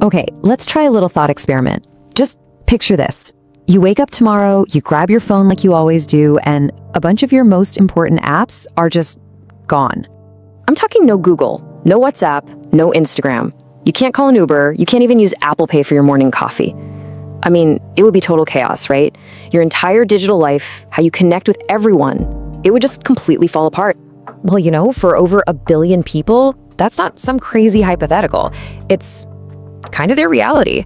Okay, let's try a little thought experiment. Just picture this. You wake up tomorrow, you grab your phone like you always do, and a bunch of your most important apps are just gone. I'm talking no Google, no WhatsApp, no Instagram. You can't call an Uber, you can't even use Apple Pay for your morning coffee. I mean, it would be total chaos, right? Your entire digital life, how you connect with everyone, it would just completely fall apart. Well, for over 1 billion people, that's not some crazy hypothetical. It's kind of their reality.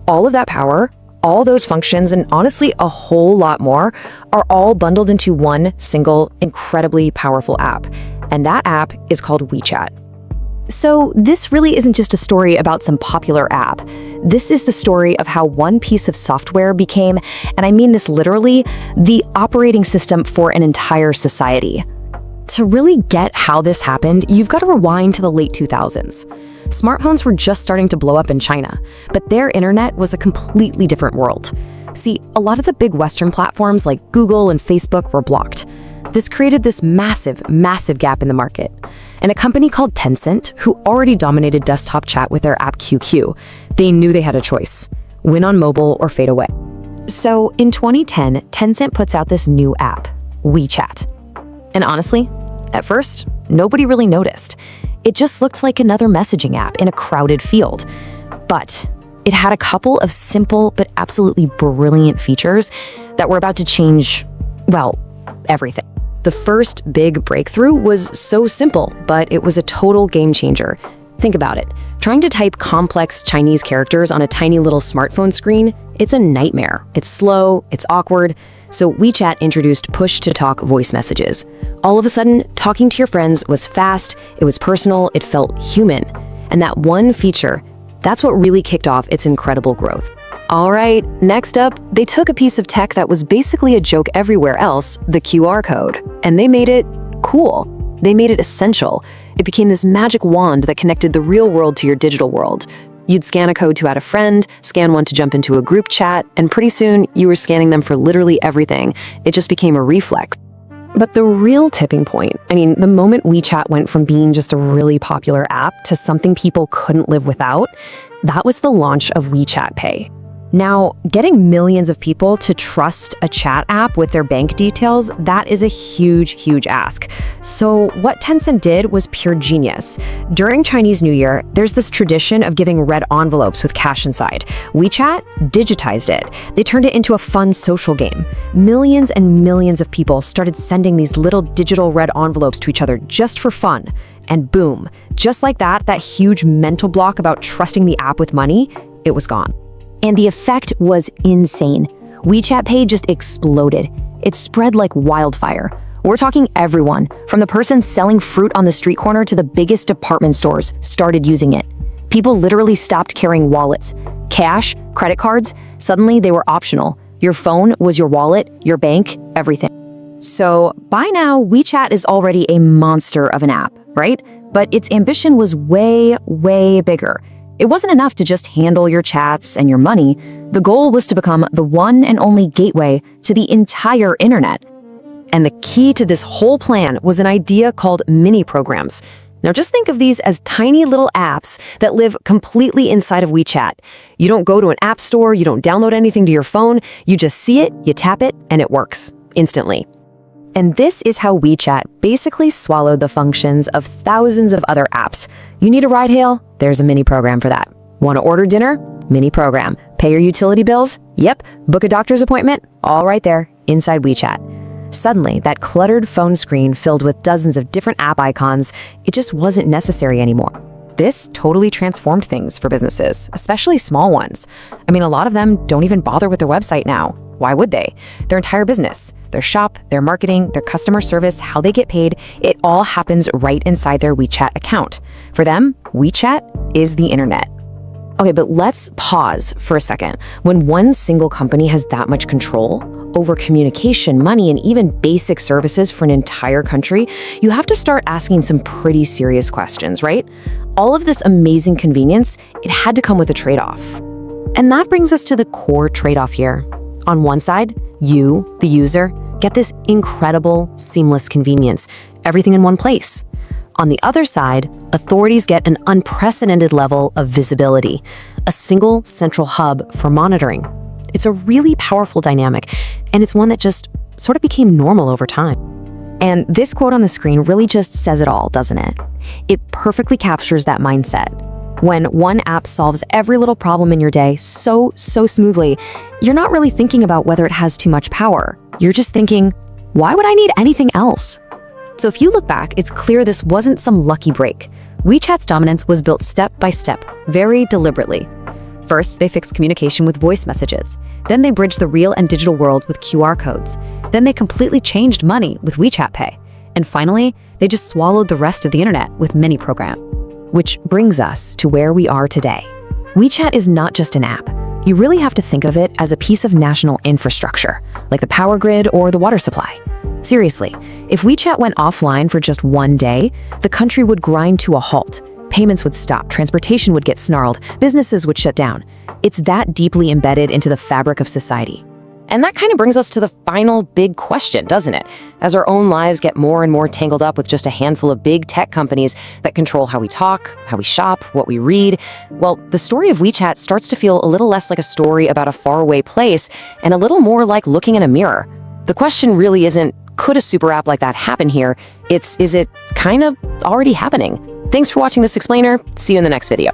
All of that power, all those functions, and honestly, a whole lot more are all bundled into one single, incredibly powerful app. And that app is called WeChat. So this really isn't just a story about some popular app. This is the story of how one piece of software became, and I mean this literally, the operating system for an entire society. To really get how this happened, you've got to rewind to the late 2000s. Smartphones were just starting to blow up in China, but their internet was a completely different world. See, a lot of the big Western platforms like Google and Facebook were blocked. This created this massive, massive gap in the market. And a company called Tencent, who already dominated desktop chat with their app QQ, they knew they had a choice: win on mobile or fade away. So in 2010, Tencent puts out this new app, WeChat. And honestly, at first, nobody really noticed. It just looked like another messaging app in a crowded field. But it had a couple of simple but absolutely brilliant features that were about to change, well, everything. The first big breakthrough was so simple, but it was a total game changer. Think about it. Trying to type complex Chinese characters on a tiny little smartphone screen, it's a nightmare. It's slow, it's awkward. So WeChat introduced push-to-talk voice messages. All of a sudden, talking to your friends was fast, it was personal, it felt human. And that one feature, that's what really kicked off its incredible growth. All right, next up, they took a piece of tech that was basically a joke everywhere else, the QR code, and they made it cool. They made it essential. It became this magic wand that connected the real world to your digital world. You'd scan a code to add a friend, scan one to jump into a group chat, and pretty soon you were scanning them for literally everything. It just became a reflex. But the real tipping point, the moment WeChat went from being just a really popular app to something people couldn't live without, that was the launch of WeChat Pay. Now, getting millions of people to trust a chat app with their bank details, that is a huge, huge ask. So what Tencent did was pure genius. During Chinese New Year, there's this tradition of giving red envelopes with cash inside. WeChat digitized it. They turned it into a fun social game. Millions and millions of people started sending these little digital red envelopes to each other just for fun. And boom, just like that huge mental block about trusting the app with money, it was gone. And the effect was insane. WeChat Pay just exploded. It spread like wildfire. We're talking everyone, from the person selling fruit on the street corner to the biggest department stores, started using it. People literally stopped carrying wallets. Cash, credit cards, suddenly they were optional. Your phone was your wallet, your bank, everything. So by now, WeChat is already a monster of an app, right? But its ambition was way, way bigger. It wasn't enough to just handle your chats and your money. The goal was to become the one and only gateway to the entire internet. And the key to this whole plan was an idea called mini programs. Now just think of these as tiny little apps that live completely inside of WeChat. You don't go to an app store, you don't download anything to your phone, you just see it, you tap it, and it works instantly. And this is how WeChat basically swallowed the functions of thousands of other apps. You need a ride hail? There's a mini program for that. Want to order dinner? Mini program. Pay your utility bills? Yep. Book a doctor's appointment? All right there, inside WeChat. Suddenly, that cluttered phone screen filled with dozens of different app icons, it just wasn't necessary anymore. This totally transformed things for businesses, especially small ones. A lot of them don't even bother with their website now. Why would they? Their entire business, their shop, their marketing, their customer service, how they get paid, it all happens right inside their WeChat account. For them, WeChat is the internet. Okay, but let's pause for a second. When one single company has that much control over communication, money, and even basic services for an entire country, you have to start asking some pretty serious questions, right? All of this amazing convenience, it had to come with a trade-off. And that brings us to the core trade-off here. On one side, you, the user, get this incredible, seamless convenience, everything in one place. On the other side, authorities get an unprecedented level of visibility, a single central hub for monitoring. It's a really powerful dynamic, and it's one that just sort of became normal over time. And this quote on the screen really just says it all, doesn't it? It perfectly captures that mindset. When one app solves every little problem in your day so smoothly, you're not really thinking about whether it has too much power. You're just thinking, why would I need anything else? So if you look back, it's clear this wasn't some lucky break. WeChat's dominance was built step by step, very deliberately. First, they fixed communication with voice messages. Then they bridged the real and digital worlds with QR codes. Then they completely changed money with WeChat Pay. And finally, they just swallowed the rest of the internet with Mini Program. Which brings us to where we are today. WeChat is not just an app. You really have to think of it as a piece of national infrastructure, like the power grid or the water supply. Seriously, if WeChat went offline for just one day, the country would grind to a halt. Payments would stop, transportation would get snarled, businesses would shut down. It's that deeply embedded into the fabric of society. And that kind of brings us to the final big question, doesn't it? As our own lives get more and more tangled up with just a handful of big tech companies that control how we talk, how we shop, what we read, well, the story of WeChat starts to feel a little less like a story about a faraway place and a little more like looking in a mirror. The question really isn't, could a super app like that happen here? It's, is it kind of already happening? Thanks for watching this explainer. See you in the next video.